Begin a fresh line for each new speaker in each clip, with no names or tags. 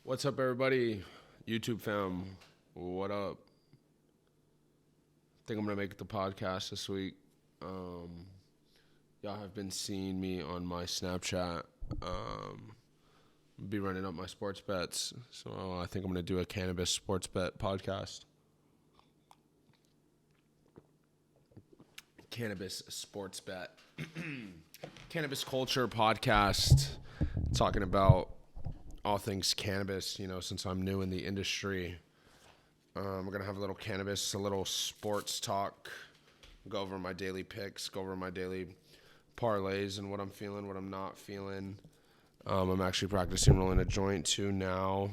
What's up, everybody? YouTube fam, what up? Think I'm gonna make the podcast this week. Y'all have been seeing me on my Snapchat. Be running up my sports bets, so I think I'm gonna do a cannabis sports bet podcast. Cannabis sports bet, cannabis culture podcast, talking about all things cannabis, since I'm new in the industry. We're going to have a little cannabis, a little sports talk, go over my daily picks, go over my daily parlays and what I'm feeling, what I'm not feeling. I'm actually practicing rolling a joint too now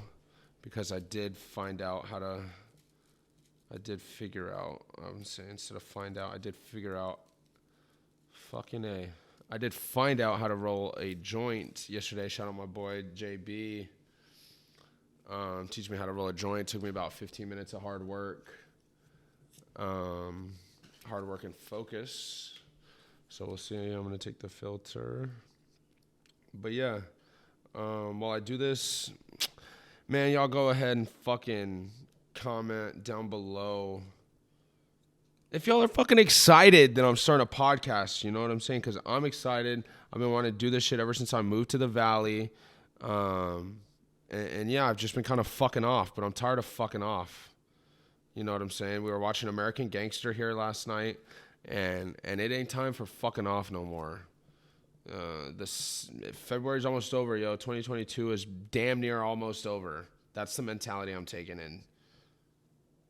because I did figure out, I did figure out how to roll a joint yesterday. Shout out my boy JB. Teach me how to roll a joint. It took me about 15 minutes of hard work. And focus. So we'll see. I'm going to take the filter. But yeah, while I do this, man, y'all go ahead and fucking comment down below if y'all are fucking excited that I'm starting a podcast. You know what I'm saying? Because I'm excited. I've been wanting to do this shit ever since I moved to the Valley. And yeah, I've just been kind of fucking off, but I'm tired of fucking off. You know what I'm saying? We were watching American Gangster here last night, and it ain't time for fucking off no more. February's almost over, yo. 2022 is damn near almost over. That's the mentality I'm taking in.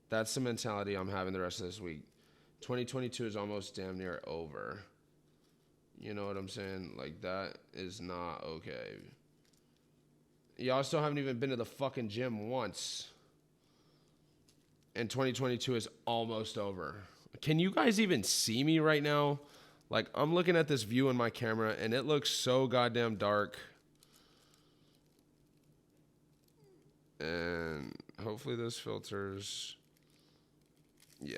That's the mentality I'm having the rest of this week. 2022 is almost damn near over. You know what I'm saying? Like, that is not okay. Y'all still haven't even been to the fucking gym once. And 2022 is almost over. Can you guys even see me right now? Like, I'm looking at this view in my camera, and it looks so goddamn dark. And hopefully this filters. Yeah.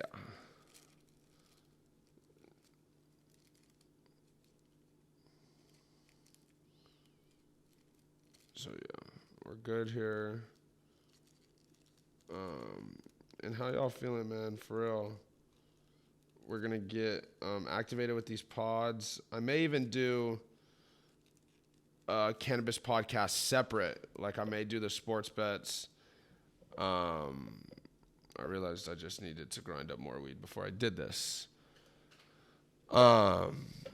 So, yeah. We're good here. And how y'all feeling, man? For real. We're going to get activated with these pods. I may even do a cannabis podcast separate. Like, I may do the sports bets. I realized I just needed to grind up more weed before I did this. What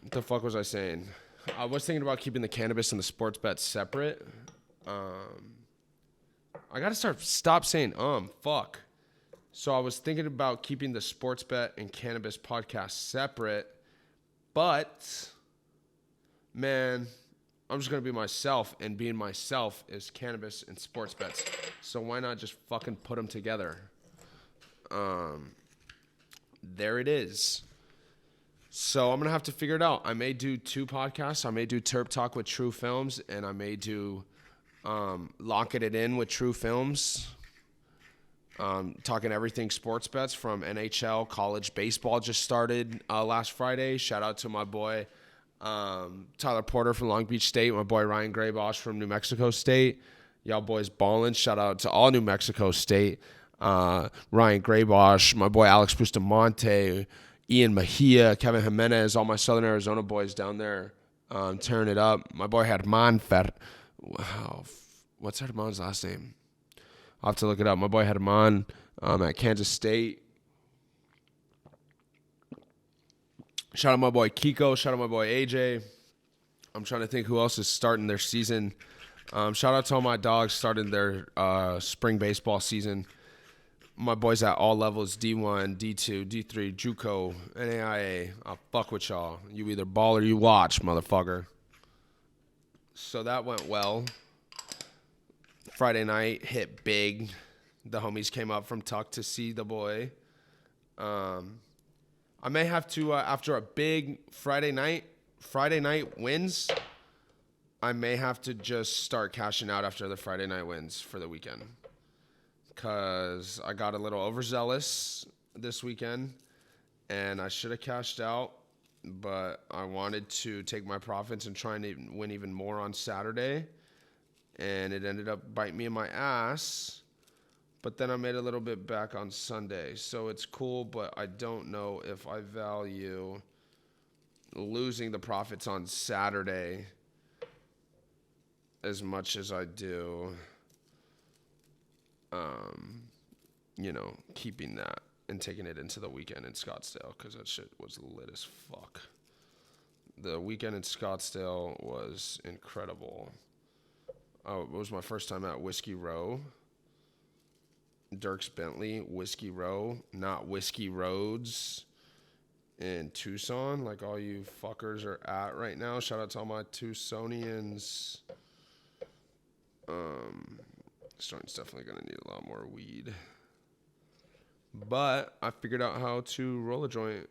the fuck was I saying? I was thinking about keeping the cannabis and the sports bets separate. I got to stop saying, fuck. So I was thinking about keeping the sports bet and cannabis podcast separate, but, man, I'm just going to be myself, and being myself is cannabis and sports bets. So why not just fucking put them together? There it is. So I'm going to have to figure it out. I may do 2 podcasts. I may do Terp Talk with Truefilms, and I may do Locking It In with Truefilms. Talking everything sports bets from NHL, college baseball just started last Friday. Shout out to my boy Tyler Porter from Long Beach State, my boy Ryan Graybosch from New Mexico State. Y'all boys ballin'. Shout out to all New Mexico State. Ryan Graybosch, my boy Alex Bustamante, Ian Mejia, Kevin Jimenez, all my Southern Arizona boys down there tearing it up. My boy Herman Wow, what's Herman's last name? I'll have to look it up. My boy Herman at Kansas State. Shout out my boy Kiko. Shout out my boy AJ. I'm trying to think who else is starting their season. Shout out to all my dogs starting their spring baseball season. My boys at all levels, D1, D2, D3, JUCO, NAIA. I'll fuck with y'all. You either ball or you watch, motherfucker. So that went well. Friday night hit big. The homies came up from Tuck to see the boy. I may have to, after a big Friday night wins, I may have to just start cashing out after the Friday night wins for the weekend. Because I got a little overzealous this weekend, and I should have cashed out, but I wanted to take my profits and try and win even more on Saturday. and it ended up biting me in my ass. But then I made a little bit back on Sunday. So it's cool, but I don't know if I value losing the profits on Saturday as much as I do, keeping that and taking it into the weekend in Scottsdale, because that shit was lit as fuck. The weekend in Scottsdale was incredible. Oh, it was my first time at Whiskey Row. Dirks Bentley, Whiskey Row, not Whiskey Roads in Tucson, like all you fuckers are at right now. Shout out to all my Tucsonians. This joint's definitely going to need a lot more weed. But I figured out how to roll a joint.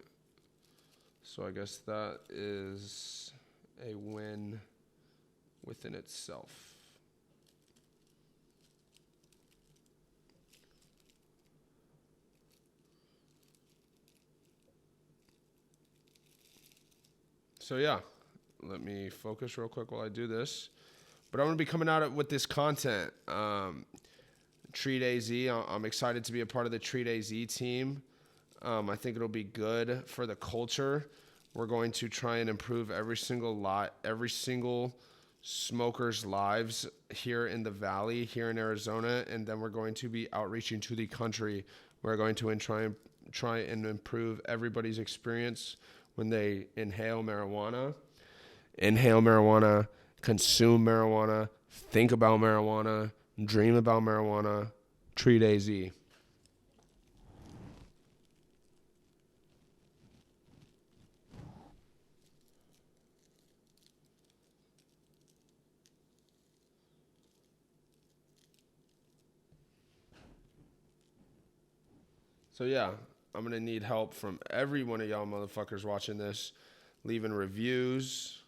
So I guess that is a win within itself. So yeah, let me focus real quick while I do this. But I'm going to be coming out with this content. Treat AZ, I'm excited to be a part of the Treat AZ team. I think it'll be good for the culture. We're going to try and improve every single smoker's lives here in the Valley, here in Arizona, and then we're going to be outreaching to the country. We're going to try and improve everybody's experience when they inhale marijuana, consume marijuana, think about marijuana, dream about marijuana. Treat AZ. So yeah, I'm going to need help from every one of y'all motherfuckers watching this, leaving reviews,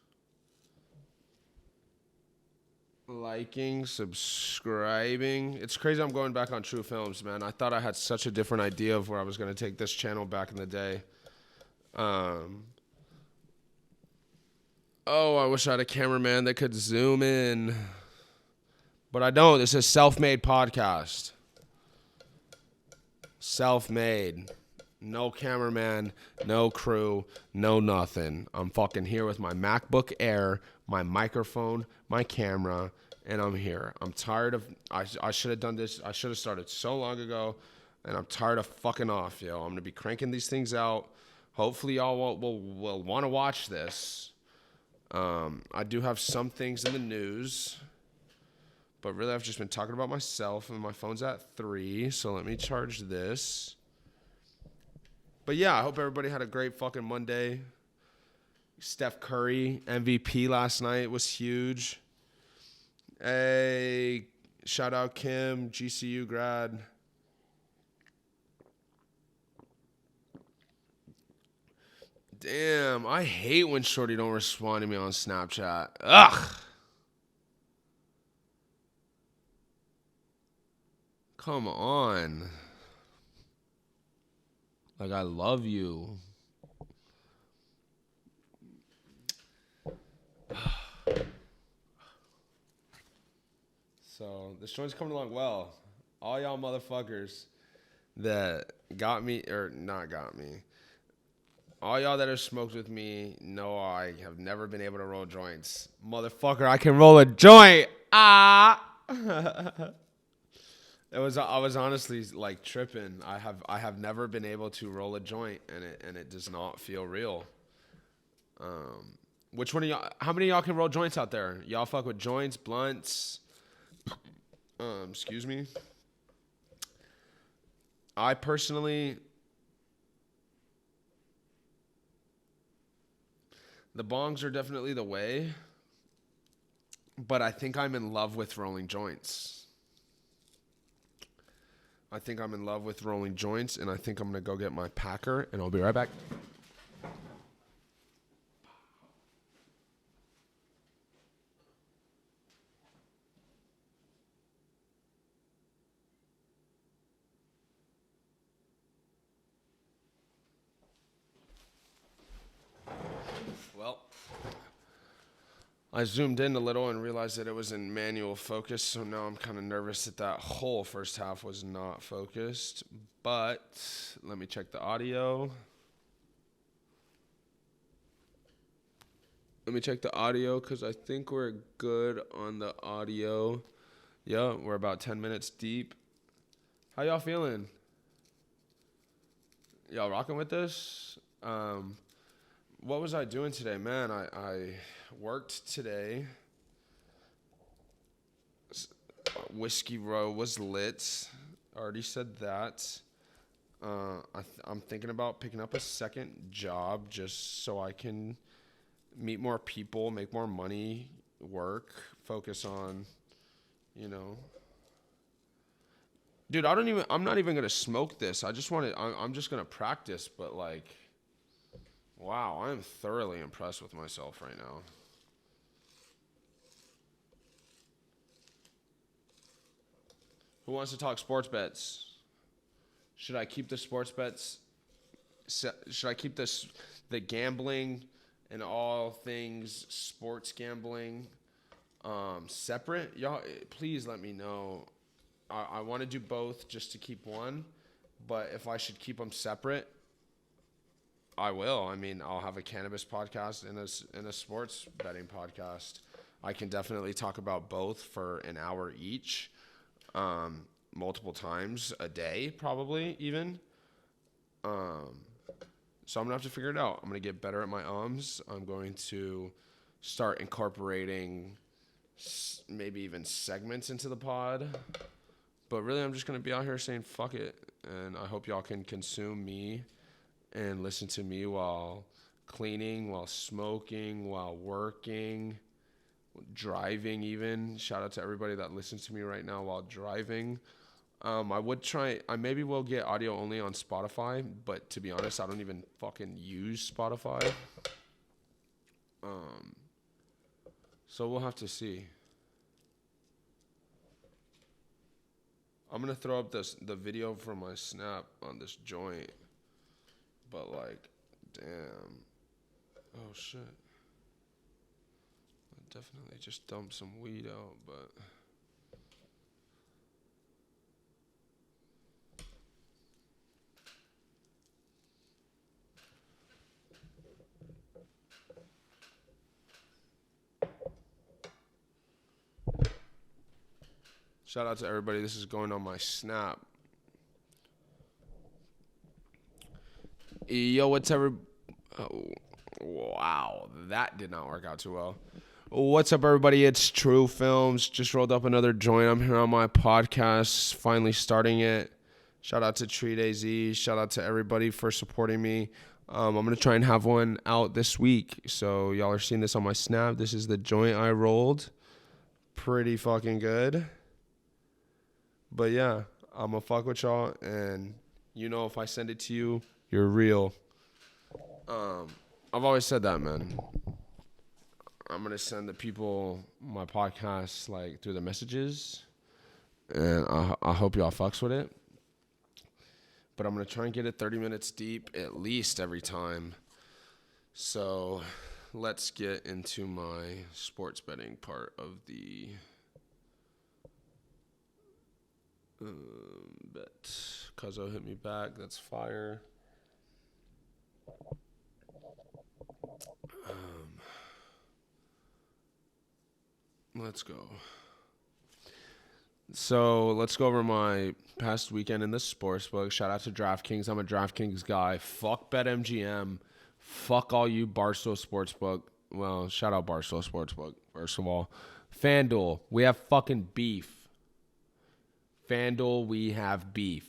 liking, subscribing. It's crazy I'm going back on Truefilms, man. I thought I had such a different idea of where I was going to take this channel back in the day. I wish I had a cameraman that could zoom in. But I don't. This is a self-made podcast. Self-made. No cameraman, no crew, no nothing. I'm fucking here with my MacBook Air, my microphone, my camera, and I'm here. I'm tired of... I should have done this. I should have started so long ago, and I'm tired of fucking off, yo. I'm going to be cranking these things out. Hopefully y'all will want to watch this. I do have some things in the news, but really I've just been talking about myself, and my phone's at 3, so let me charge this. But yeah, I hope everybody had a great fucking Monday. Steph Curry, MVP last night, was huge. Hey, shout out Kim, GCU grad. Damn, I hate when Shorty don't respond to me on Snapchat. Ugh. Come on. Like, I love you. So, this joint's coming along well. All y'all motherfuckers that got me, or not got me, all y'all that have smoked with me know I have never been able to roll joints. Motherfucker, I can roll a joint. Ah. I was honestly like tripping. I have never been able to roll a joint, and it does not feel real. Which one of y'all? How many of y'all can roll joints out there? Y'all fuck with joints, blunts. Excuse me. I personally, the bongs are definitely the way, but I think I'm in love with rolling joints. I think I'm in love with rolling joints, and I think I'm going to go get my packer, and I'll be right back. Well, I zoomed in a little and realized that it was in manual focus, so now I'm kind of nervous that that whole first half was not focused. But let me check the audio. Let me check the audio because I think we're good on the audio. Yeah, we're about 10 minutes deep. How y'all feeling? Y'all rocking with this? What was I doing today? Man, I worked today. Whiskey Row was lit. Already said that. I'm thinking about picking up a second job just so I can meet more people, make more money, work, focus on, Dude, I'm not even going to smoke this. I'm just going to practice, but wow, I'm thoroughly impressed with myself right now. Who wants to talk sports bets? Should I keep the sports bets? Should I keep the gambling and all things sports gambling separate? Y'all, please let me know. I want to do both just to keep one, but if I should keep them separate, I will. I mean, I'll have a cannabis podcast and a sports betting podcast. I can definitely talk about both for an hour each, multiple times a day, probably even. So I'm going to have to figure it out. I'm going to get better at my ums. I'm going to start incorporating maybe even segments into the pod. But really, I'm just going to be out here saying fuck it. And I hope y'all can consume me and listen to me while cleaning, while smoking, while working, driving even. Shout out to everybody that listens to me right now while driving. I maybe will get audio only on Spotify, but to be honest, I don't even fucking use Spotify. So we'll have to see. I'm going to throw up the video from my snap on this joint. But damn. Oh shit. I definitely just dumped some weed out, but shout out to everybody. This is going on my snap. Yo, what's ever? Oh, wow, that did not work out too well. What's up, everybody? It's Truefilms. Just rolled up another joint. I'm here on my podcast, finally starting it. Shout out to Treat AZ. Shout out to everybody for supporting me. I'm going to try and have one out this week. So y'all are seeing this on my snap. This is the joint I rolled. Pretty fucking good. But yeah, I'm going to fuck with y'all. And if I send it to you, you're real. I've always said that, man. I'm going to send the people my podcast through the messages. And I hope y'all fucks with it. But I'm going to try and get it 30 minutes deep at least every time. So let's get into my sports betting part of the bet. Cuzzo hit me back. That's fire. Let's go. So let's go over my past weekend in the sportsbook. Shout out to DraftKings. I'm a DraftKings guy. Fuck BetMGM. Fuck all you Barstool Sportsbook. Well, shout out Barstool Sportsbook, first of all. FanDuel, we have fucking beef. FanDuel, we have beef.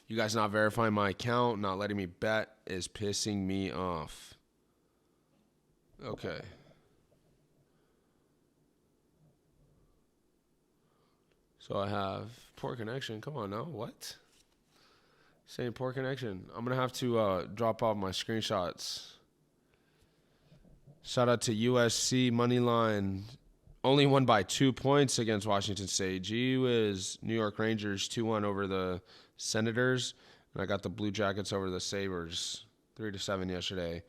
You guys not verifying my account, not letting me bet is pissing me off. Okay. So I have poor connection. Come on now. What? Saying poor connection. I'm going to have to drop off my screenshots. Shout out to USC Moneyline. Only won by 2 points against Washington State. Gee whiz. New York Rangers 2-1 over the Senators. And I got the Blue Jackets over the Sabres 3-7 yesterday.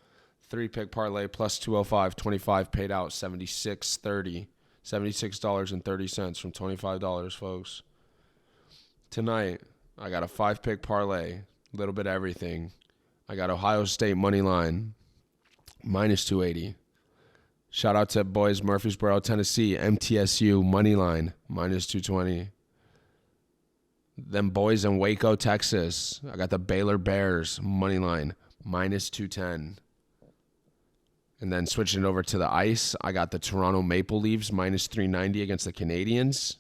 3-pick parlay plus 205, 25 paid out, 76.30. $76.30 from $25, folks. Tonight, I got a 5-pick parlay, little bit of everything. I got Ohio State money line, minus 280. Shout out to boys Murfreesboro, Tennessee, MTSU money line, minus 220. Them boys in Waco, Texas, I got the Baylor Bears money line, minus 210. And then switching over to the ice, I got the Toronto Maple Leafs minus 390 against the Canadiens.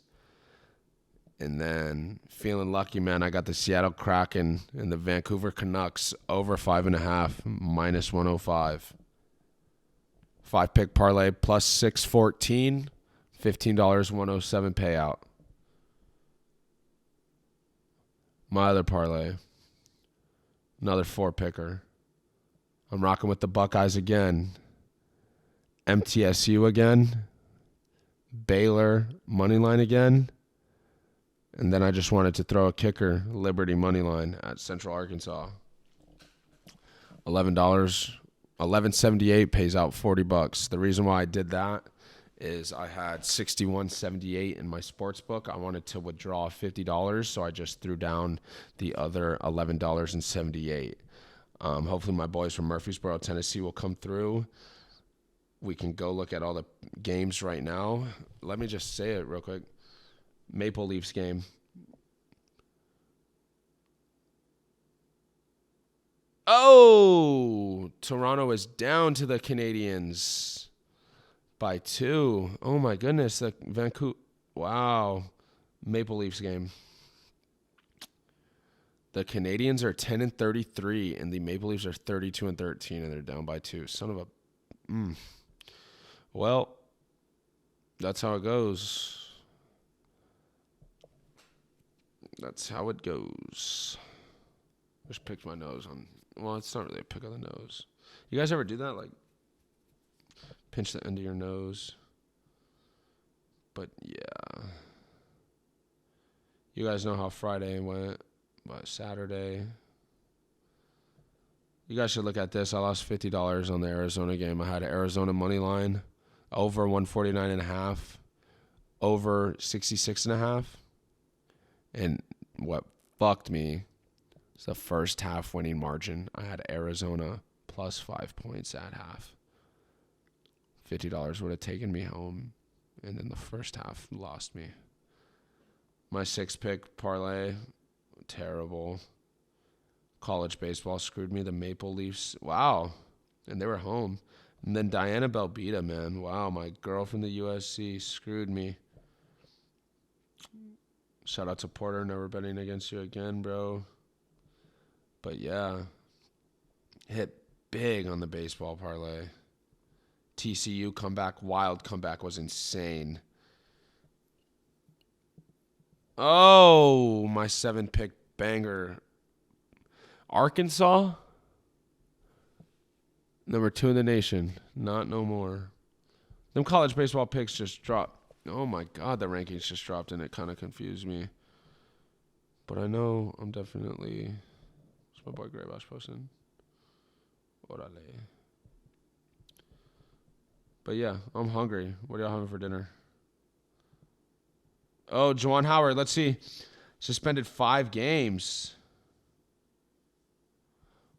And then feeling lucky, man, I got the Seattle Kraken and the Vancouver Canucks over 5.5, minus 105. 5-pick parlay plus 614, $15, 107 payout. My other parlay, another 4-picker. I'm rocking with the Buckeyes again. MTSU again. Baylor moneyline again. And then I just wanted to throw a kicker, Liberty moneyline at Central Arkansas. $11, $11.78 pays out $40. The reason why I did that is I had $61.78 in my sports book. I wanted to withdraw $50, so I just threw down the other $11.78. Hopefully my boys from Murfreesboro, Tennessee will come through. We can go look at all the games right now. Let me just say it real quick. Maple Leafs game. Oh, Toronto is down to the Canadiens by 2. Oh my goodness, the Vancouver. Wow, Maple Leafs game. The Canadiens are 10-33, and the Maple Leafs are 32-13, and they're down by 2. Son of a. Well, that's how it goes. That's how it goes. Just picked my nose on. Well, it's not really a pick of the nose. You guys ever do that? Like, pinch the end of your nose? But, yeah. You guys know how Friday went. But Saturday. You guys should look at this. I lost $50 on the Arizona game. I had Arizona money line. Over 149.5. Over 66.5. And what fucked me is the first half winning margin. I had Arizona plus 5 points at half. $50 would have taken me home. And then the first half lost me. My 6-pick parlay, terrible. College baseball screwed me. The Maple Leafs, wow. And they were home. And then Diana Belbita, man. Wow, my girl from the USC screwed me. Shout out to Porter, never betting against you again, bro. But yeah, hit big on the baseball parlay. TCU comeback, wild comeback was insane. Oh, my 7-pick banger. Arkansas, number 2 in the nation. Not no more. Them college baseball picks just dropped. Oh my God, the rankings just dropped and it kind of confused me. But I know I'm definitely. What's my boy Graybash posting? Orale. But yeah, I'm hungry. What are y'all having for dinner? Oh, Juwan Howard. Let's see. Suspended 5 games.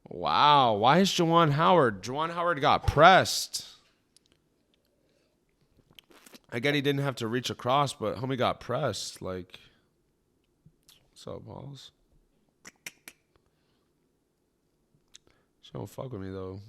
Wow. Why is Juwan Howard? Juwan Howard got pressed. I get he didn't have to reach across, but homie got pressed. Like, what's up, balls? She don't fuck with me, though.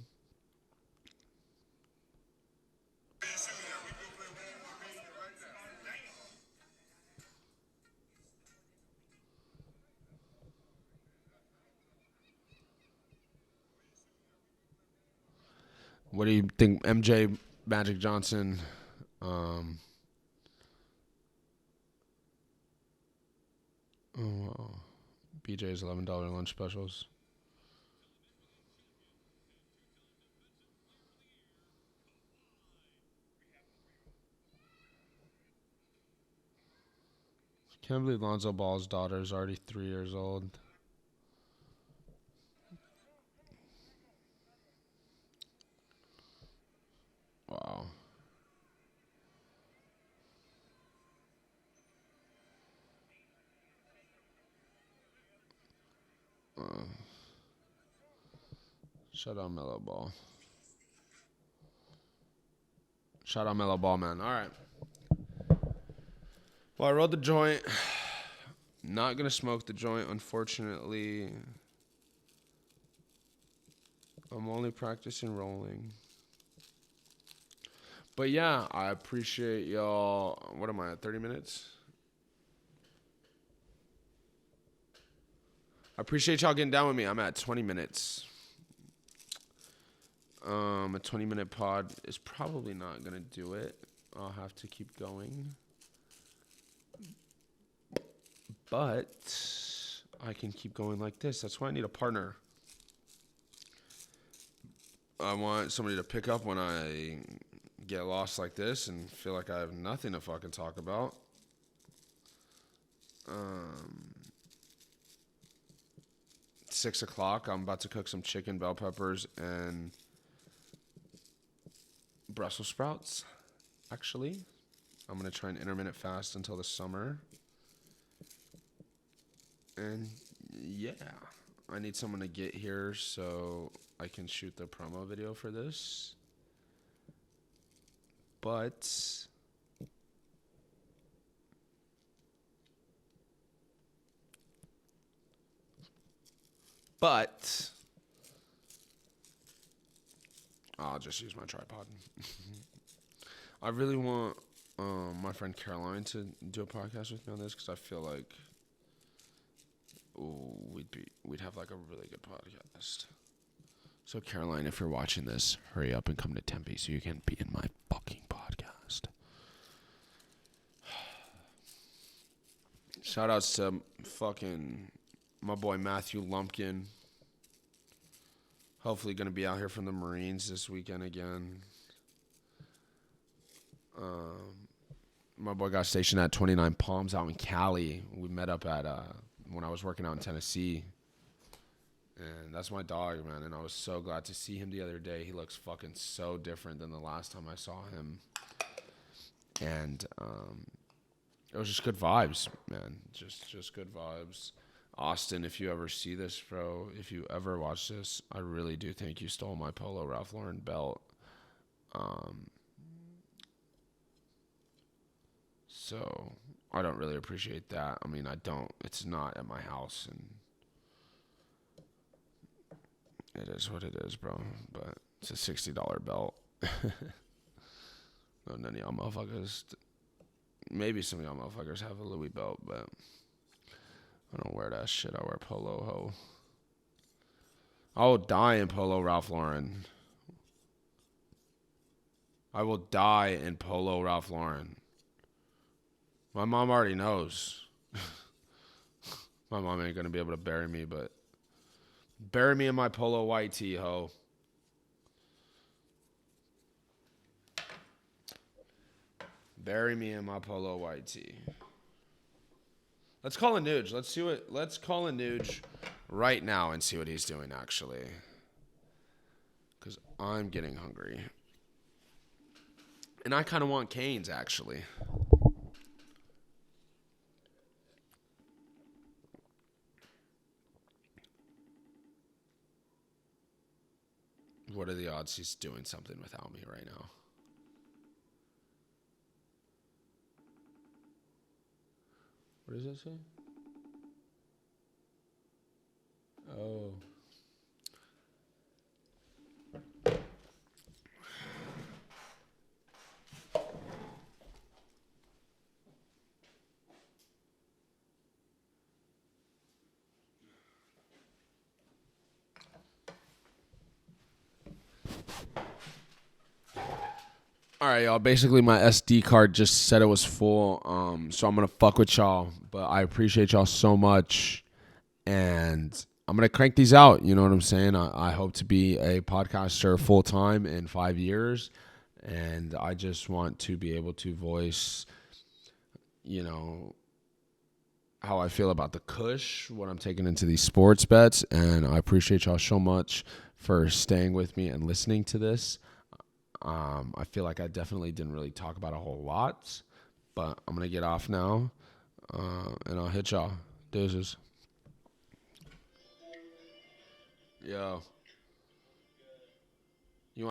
What do you think, MJ, Magic Johnson? BJ's $11 lunch specials. Can't believe Lonzo Ball's daughter is already 3 years old. Shout out Mellow Ball. Shout out Mellow Ball, man. All right. Well, I rolled the joint. Not going to smoke the joint, unfortunately. I'm only practicing rolling. But yeah, I appreciate y'all. What am I at, 30 minutes? I appreciate y'all getting down with me. I'm at 20 minutes. A 20-minute pod is probably not going to do it. I'll have to keep going. But I can keep going like this. That's why I need a partner. I want somebody to pick up when I get lost like this and feel like I have nothing to fucking talk about. 6 o'clock. I'm about to cook some chicken, bell peppers, and Brussels sprouts, actually. I'm going to try an intermittent fast until the summer. And yeah, I need someone to get here so I can shoot the promo video for this. But I'll just use my tripod. I really want my friend Caroline to do a podcast with me on this because I feel like we'd have like a really good podcast. So Caroline, if you're watching this, hurry up and come to Tempe so you can be in my fucking podcast. Shout outs to fucking my boy Matthew Lumpkin. Hopefully going to be out here from the Marines this weekend again. My boy got stationed at 29 Palms out in Cali. We met up at when I was working out in Tennessee. And that's my dog, man. And I was so glad to see him the other day. He looks fucking so different than the last time I saw him. And it was just good vibes, man. Just good vibes. Austin, if you ever see this, bro, if you ever watch this, I really do think you stole my Polo Ralph Lauren belt. So I don't really appreciate that. I mean, I don't. It's not at my house, and it is what it is, bro. But it's a $60 belt. No, none of y'all motherfuckers. Maybe some of y'all motherfuckers have a Louis belt, but I don't wear that shit. I wear Polo, ho. I will die in Polo Ralph Lauren. I will die in Polo Ralph Lauren. My mom already knows. My mom ain't going to be able to bury me, but bury me in my Polo white tee, ho. Bury me in my Polo white tee. Let's call a Nuge. Let's call a Nuge right now and see what he's doing, actually. Because I'm getting hungry. And I kind of want Cane's, actually. What are the odds he's doing something without me right now? What does that say? Oh. All right, y'all. Basically, my SD card just said it was full, so I'm going to fuck with y'all. But I appreciate y'all so much, and I'm going to crank these out. You know what I'm saying? I hope to be a podcaster full-time in 5 years, and I just want to be able to voice, you know, how I feel about the Kush, what I'm taking into these sports bets, and I appreciate y'all so much for staying with me and listening to this. I feel like I definitely didn't really talk about a whole lot, but I'm going to get off now, and I'll hit y'all. Deuces. Yo.